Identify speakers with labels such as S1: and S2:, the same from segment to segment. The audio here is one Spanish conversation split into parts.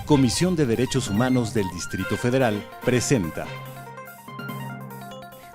S1: Comisión de Derechos Humanos del Distrito Federal presenta.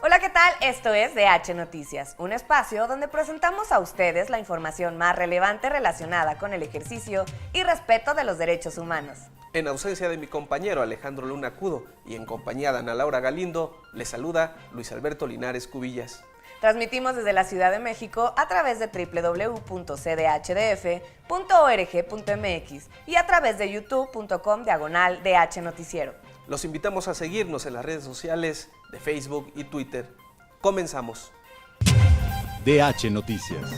S2: Hola, ¿qué tal? Esto es DH Noticias, un espacio donde presentamos a ustedes la información más relevante relacionada con el ejercicio y respeto de los derechos humanos.
S3: En ausencia de mi compañero Alejandro Luna Cudo y en compañía de Ana Laura Galindo, les saluda Luis Alberto Linares Cubillas.
S2: Transmitimos desde la Ciudad de México a través de www.cdhdf.org.mx y a través de youtube.com/DH Noticiero.
S3: Los invitamos a seguirnos en las redes sociales de Facebook y Twitter. Comenzamos.
S1: DH Noticias.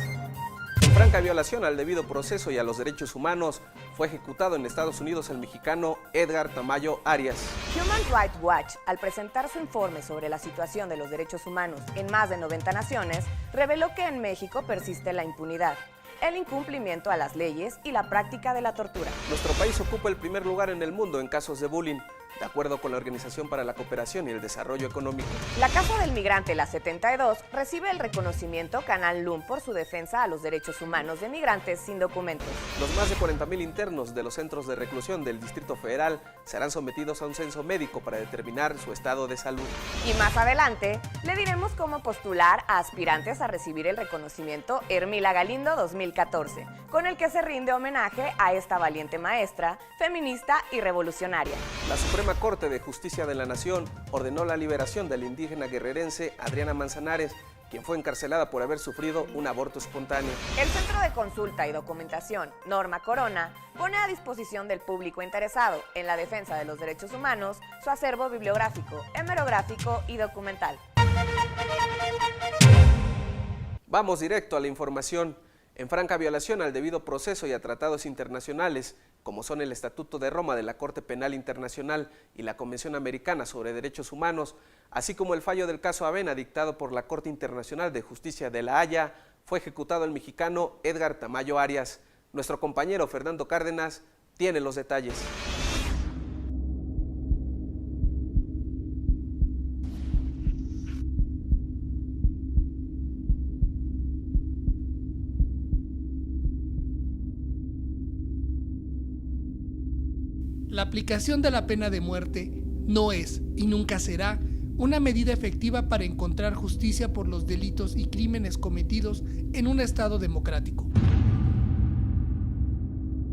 S3: En franca violación al debido proceso y a los derechos humanos, fue ejecutado en Estados Unidos el mexicano Edgar Tamayo Arias.
S2: Human Rights Watch, al presentar su informe sobre la situación de los derechos humanos en más de 90 naciones, reveló que en México persiste la impunidad, el incumplimiento a las leyes y la práctica de la tortura.
S3: Nuestro país ocupa el primer lugar en el mundo en casos de bullying, de acuerdo con la Organización para la Cooperación y el Desarrollo Económico.
S2: La Casa del Migrante, la 72, recibe el reconocimiento Canal LUM por su defensa a los derechos humanos de migrantes sin documentos.
S3: Los más de 40,000 internos de los centros de reclusión del Distrito Federal serán sometidos a un censo médico para determinar su estado de salud.
S2: Y más adelante, le diremos cómo postular a aspirantes a recibir el reconocimiento Hermila Galindo 2014, con el que se rinde homenaje a esta valiente maestra, feminista y revolucionaria.
S3: La Suprema Corte de Justicia de la Nación ordenó la liberación del indígena guerrerense Adriana Manzanares, quien fue encarcelada por haber sufrido un aborto espontáneo.
S2: El Centro de Consulta y Documentación, Norma Corona, pone a disposición del público interesado en la defensa de los derechos humanos su acervo bibliográfico, hemerográfico y documental.
S3: Vamos directo a la información. En franca violación al debido proceso y a tratados internacionales, como son el Estatuto de Roma de la Corte Penal Internacional y la Convención Americana sobre Derechos Humanos, así como el fallo del caso Avena dictado por la Corte Internacional de Justicia de La Haya, fue ejecutado el mexicano Edgar Tamayo Arias. Nuestro compañero Fernando Cárdenas tiene los detalles.
S4: La aplicación de la pena de muerte no es y nunca será una medida efectiva para encontrar justicia por los delitos y crímenes cometidos en un Estado democrático.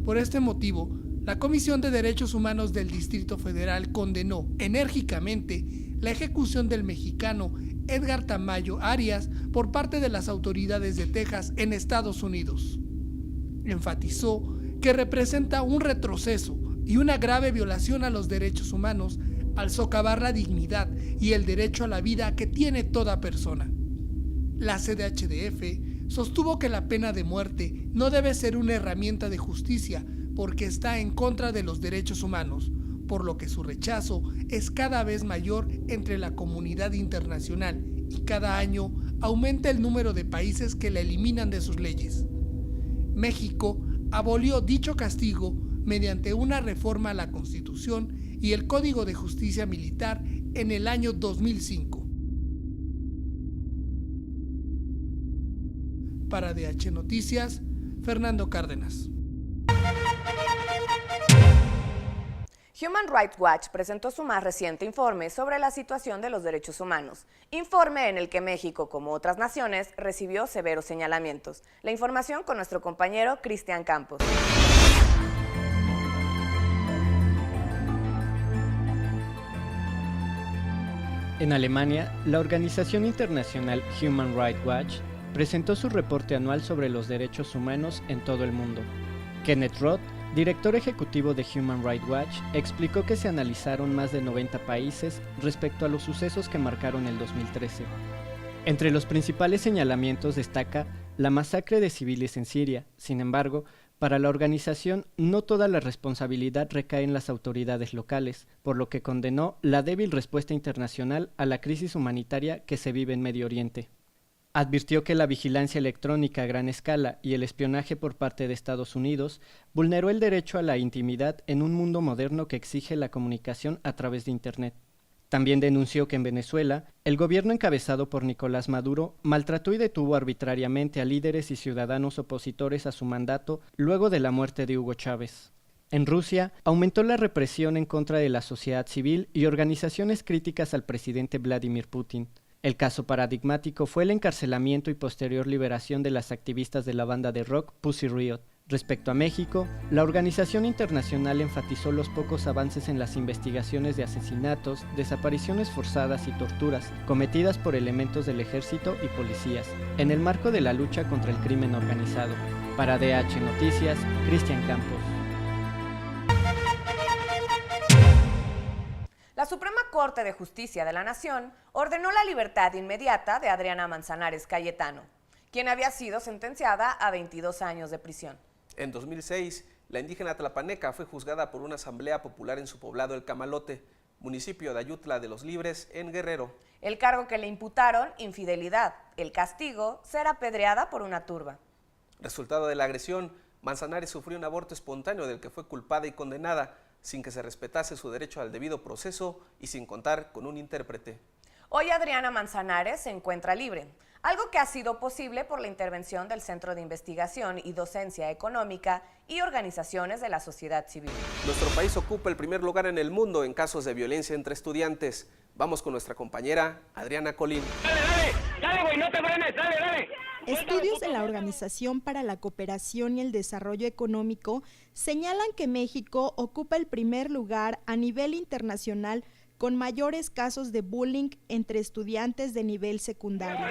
S4: Por este motivo, la Comisión de Derechos Humanos del Distrito Federal condenó enérgicamente la ejecución del mexicano Edgar Tamayo Arias por parte de las autoridades de Texas en Estados Unidos. Enfatizó que representa un retroceso y una grave violación a los derechos humanos al socavar la dignidad y el derecho a la vida que tiene toda persona. La CDHDF sostuvo que la pena de muerte no debe ser una herramienta de justicia porque está en contra de los derechos humanos, por lo que su rechazo es cada vez mayor entre la comunidad internacional y cada año aumenta el número de países que la eliminan de sus leyes. México abolió dicho castigo mediante una reforma a la Constitución y el Código de Justicia Militar en el año 2005. Para DH Noticias, Fernando Cárdenas.
S2: Human Rights Watch presentó su más reciente informe sobre la situación de los derechos humanos, informe en el que México, como otras naciones, recibió severos señalamientos. La información con nuestro compañero Cristian Campos.
S5: En Alemania, la organización internacional Human Rights Watch presentó su reporte anual sobre los derechos humanos en todo el mundo. Kenneth Roth, director ejecutivo de Human Rights Watch, explicó que se analizaron más de 90 países respecto a los sucesos que marcaron el 2013. Entre los principales señalamientos destaca la masacre de civiles en Siria. Sin embargo, para la organización, no toda la responsabilidad recae en las autoridades locales, por lo que condenó la débil respuesta internacional a la crisis humanitaria que se vive en Medio Oriente. Advirtió que la vigilancia electrónica a gran escala y el espionaje por parte de Estados Unidos vulneró el derecho a la intimidad en un mundo moderno que exige la comunicación a través de Internet. También denunció que en Venezuela, el gobierno encabezado por Nicolás Maduro maltrató y detuvo arbitrariamente a líderes y ciudadanos opositores a su mandato luego de la muerte de Hugo Chávez. En Rusia, aumentó la represión en contra de la sociedad civil y organizaciones críticas al presidente Vladimir Putin. El caso paradigmático fue el encarcelamiento y posterior liberación de las activistas de la banda de rock Pussy Riot. Respecto a México, la organización internacional enfatizó los pocos avances en las investigaciones de asesinatos, desapariciones forzadas y torturas cometidas por elementos del ejército y policías, en el marco de la lucha contra el crimen organizado. Para DH Noticias, Cristian Campos.
S2: La Suprema Corte de Justicia de la Nación ordenó la libertad inmediata de Adriana Manzanares Cayetano, quien había sido sentenciada a 22 años de prisión.
S3: En 2006, la indígena tlapaneca fue juzgada por una asamblea popular en su poblado El Camalote, municipio de Ayutla de los Libres, en Guerrero.
S2: El cargo que le imputaron, infidelidad. El castigo, ser apedreada por una turba.
S3: Resultado de la agresión, Manzanares sufrió un aborto espontáneo del que fue culpada y condenada, sin que se respetase su derecho al debido proceso y sin contar con un intérprete.
S2: Hoy Adriana Manzanares se encuentra libre, algo que ha sido posible por la intervención del Centro de Investigación y Docencia Económica y organizaciones de la sociedad civil.
S3: Nuestro país ocupa el primer lugar en el mundo en casos de violencia entre estudiantes. Vamos con nuestra compañera Adriana Colín.
S6: Dale, güey, no te frenes, dale.
S7: Estudios de la Organización para la Cooperación y el Desarrollo Económico señalan que México ocupa el primer lugar a nivel internacional con mayores casos de bullying entre estudiantes de nivel secundario.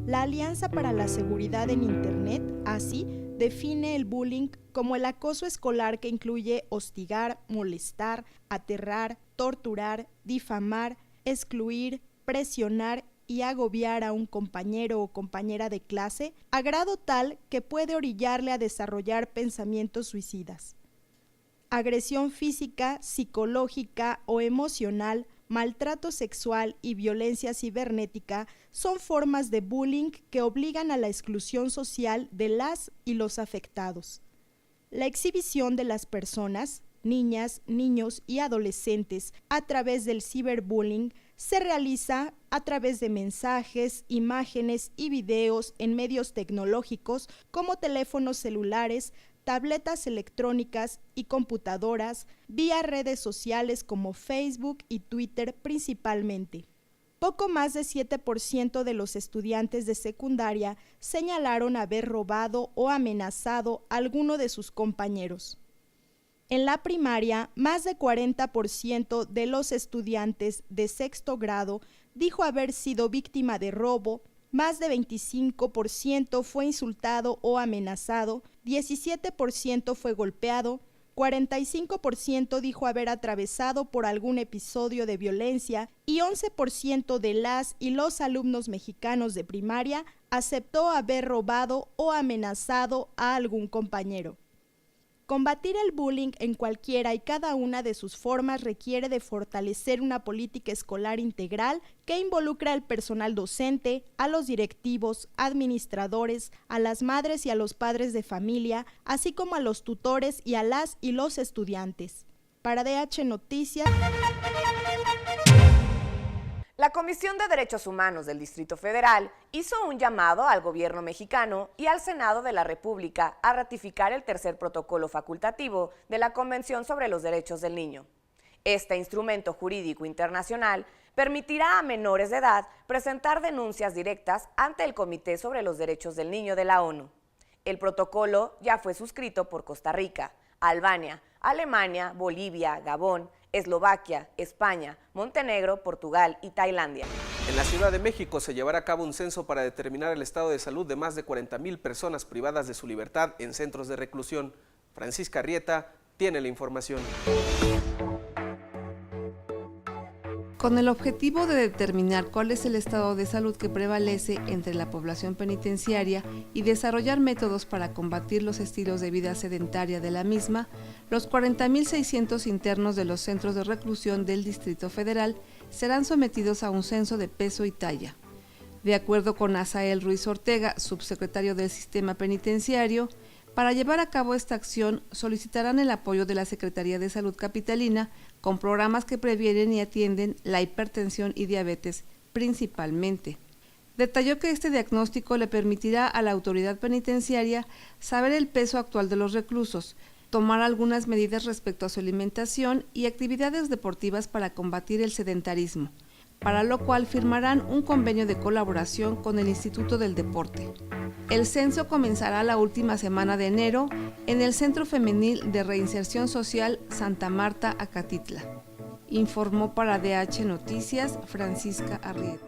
S7: La Alianza para la Seguridad en Internet, ASI, define el bullying como el acoso escolar que incluye hostigar, molestar, aterrar, torturar, difamar, excluir, presionar y agobiar a un compañero o compañera de clase a grado tal que puede orillarle a desarrollar pensamientos suicidas. Agresión física, psicológica o emocional, maltrato sexual y violencia cibernética son formas de bullying que obligan a la exclusión social de las y los afectados. La exhibición de las personas, niñas, niños y adolescentes a través del ciberbullying se realiza a través de mensajes, imágenes y videos en medios tecnológicos como teléfonos celulares, tabletas electrónicas y computadoras, vía redes sociales como Facebook y Twitter principalmente. Poco más de 7% de los estudiantes de secundaria señalaron haber robado o amenazado a alguno de sus compañeros. En la primaria, más de 40% de los estudiantes de sexto grado dijo haber sido víctima de robo, más de 25% fue insultado o amenazado, 17% fue golpeado, 45% dijo haber atravesado por algún episodio de violencia y 11% de las y los alumnos mexicanos de primaria aceptó haber robado o amenazado a algún compañero. Combatir el bullying en cualquiera y cada una de sus formas requiere de fortalecer una política escolar integral que involucra al personal docente, a los directivos, administradores, a las madres y a los padres de familia, así como a los tutores y a las y los estudiantes. Para DH Noticias.
S2: La Comisión de Derechos Humanos del Distrito Federal hizo un llamado al gobierno mexicano y al Senado de la República a ratificar el tercer protocolo facultativo de la Convención sobre los Derechos del Niño. Este instrumento jurídico internacional permitirá a menores de edad presentar denuncias directas ante el Comité sobre los Derechos del Niño de la ONU. El protocolo ya fue suscrito por Costa Rica, Albania, Alemania, Bolivia, Gabón, Eslovaquia, España, Montenegro, Portugal y Tailandia.
S3: En la Ciudad de México se llevará a cabo un censo para determinar el estado de salud de más de 40,000 personas privadas de su libertad en centros de reclusión. Francisca Rieta tiene la información.
S8: Con el objetivo de determinar cuál es el estado de salud que prevalece entre la población penitenciaria y desarrollar métodos para combatir los estilos de vida sedentaria de la misma, los 40,600 internos de los centros de reclusión del Distrito Federal serán sometidos a un censo de peso y talla. De acuerdo con Asael Ruiz Ortega, subsecretario del Sistema Penitenciario, para llevar a cabo esta acción solicitarán el apoyo de la Secretaría de Salud Capitalina con programas que previenen y atienden la hipertensión y diabetes principalmente. Detalló que este diagnóstico le permitirá a la autoridad penitenciaria saber el peso actual de los reclusos, tomar algunas medidas respecto a su alimentación y actividades deportivas para combatir el sedentarismo, para lo cual firmarán un convenio de colaboración con el Instituto del Deporte. El censo comenzará la última semana de enero en el Centro Femenil de Reinserción Social Santa Marta, Acatitla. Informó para DH Noticias Francisca Arrieta.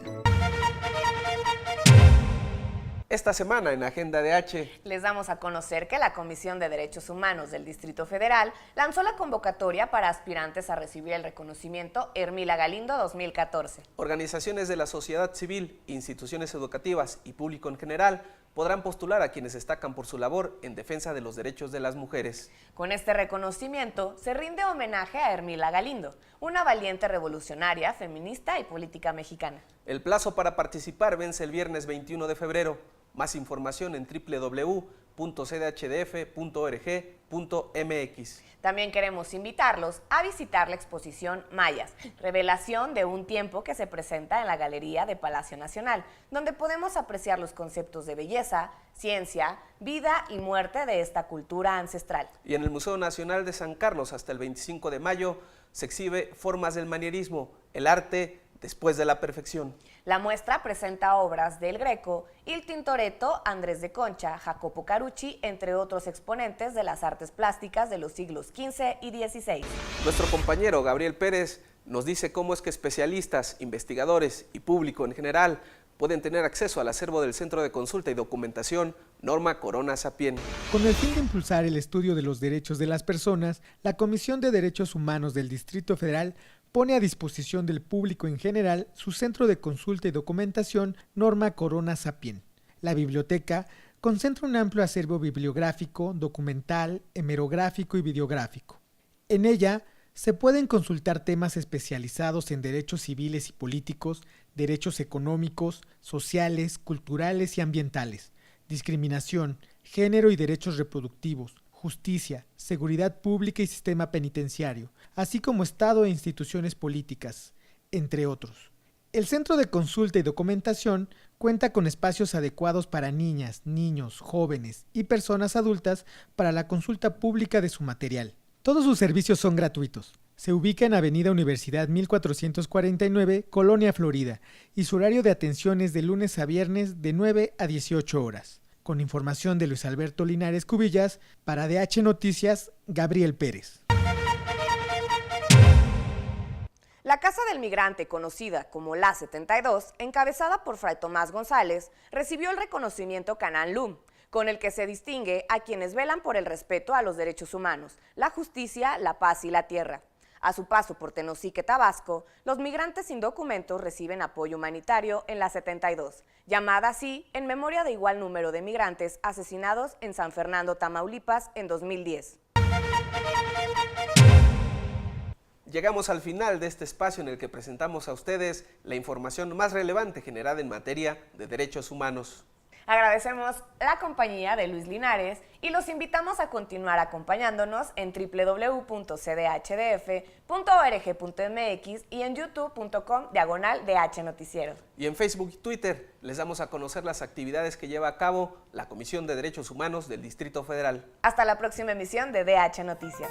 S3: Esta semana en Agenda DH
S2: les damos a conocer que la Comisión de Derechos Humanos del Distrito Federal lanzó la convocatoria para aspirantes a recibir el reconocimiento Ermila Galindo 2014.
S3: Organizaciones de la sociedad civil, instituciones educativas y público en general podrán postular a quienes destacan por su labor en defensa de los derechos de las mujeres.
S2: Con este reconocimiento se rinde homenaje a Ermila Galindo, una valiente revolucionaria, feminista y política mexicana.
S3: El plazo para participar vence el viernes 21 de febrero. Más información en www.cdhdf.org.mx.
S2: También queremos invitarlos a visitar la exposición Mayas, revelación de un tiempo, que se presenta en la Galería de Palacio Nacional, donde podemos apreciar los conceptos de belleza, ciencia, vida y muerte de esta cultura ancestral.
S3: Y en el Museo Nacional de San Carlos hasta el 25 de mayo se exhibe Formas del manierismo, el arte después de la perfección.
S2: La muestra presenta obras del Greco, Il Tintoretto, Andrés de Concha, Jacopo Carucci, entre otros exponentes de las artes plásticas de los siglos XV y XVI.
S3: Nuestro compañero Gabriel Pérez nos dice cómo es que especialistas, investigadores y público en general pueden tener acceso al acervo del Centro de Consulta y Documentación Norma Corona Sapien.
S9: Con el fin de impulsar el estudio de los derechos de las personas, la Comisión de Derechos Humanos del Distrito Federal pone a disposición del público en general su Centro de Consulta y Documentación Norma Corona Sapien. La biblioteca concentra un amplio acervo bibliográfico, documental, hemerográfico y videográfico. En ella se pueden consultar temas especializados en derechos civiles y políticos, derechos económicos, sociales, culturales y ambientales, discriminación, género y derechos reproductivos, justicia, seguridad pública y sistema penitenciario, así como Estado e instituciones políticas, entre otros. El Centro de Consulta y Documentación cuenta con espacios adecuados para niñas, niños, jóvenes y personas adultas para la consulta pública de su material. Todos sus servicios son gratuitos. Se ubica en Avenida Universidad 1449, Colonia Florida, y su horario de atención es de lunes a viernes de 9 a 18 horas. Con información de Luis Alberto Linares Cubillas, para DH Noticias, Gabriel Pérez.
S2: La Casa del Migrante, conocida como La 72, encabezada por Fray Tomás González, recibió el reconocimiento Canaan Lum, con el que se distingue a quienes velan por el respeto a los derechos humanos, la justicia, la paz y la tierra. A su paso por Tenosique, Tabasco, los migrantes sin documentos reciben apoyo humanitario en la 72, llamada así en memoria de igual número de migrantes asesinados en San Fernando, Tamaulipas, en 2010.
S3: Llegamos al final de este espacio en el que presentamos a ustedes la información más relevante generada en materia de derechos humanos.
S2: Agradecemos la compañía de Luis Linares y los invitamos a continuar acompañándonos en www.cdhdf.org.mx y en youtube.com/DH Noticieros.
S3: Y en Facebook y Twitter les damos a conocer las actividades que lleva a cabo la Comisión de Derechos Humanos del Distrito Federal.
S2: Hasta la próxima emisión de DH Noticias.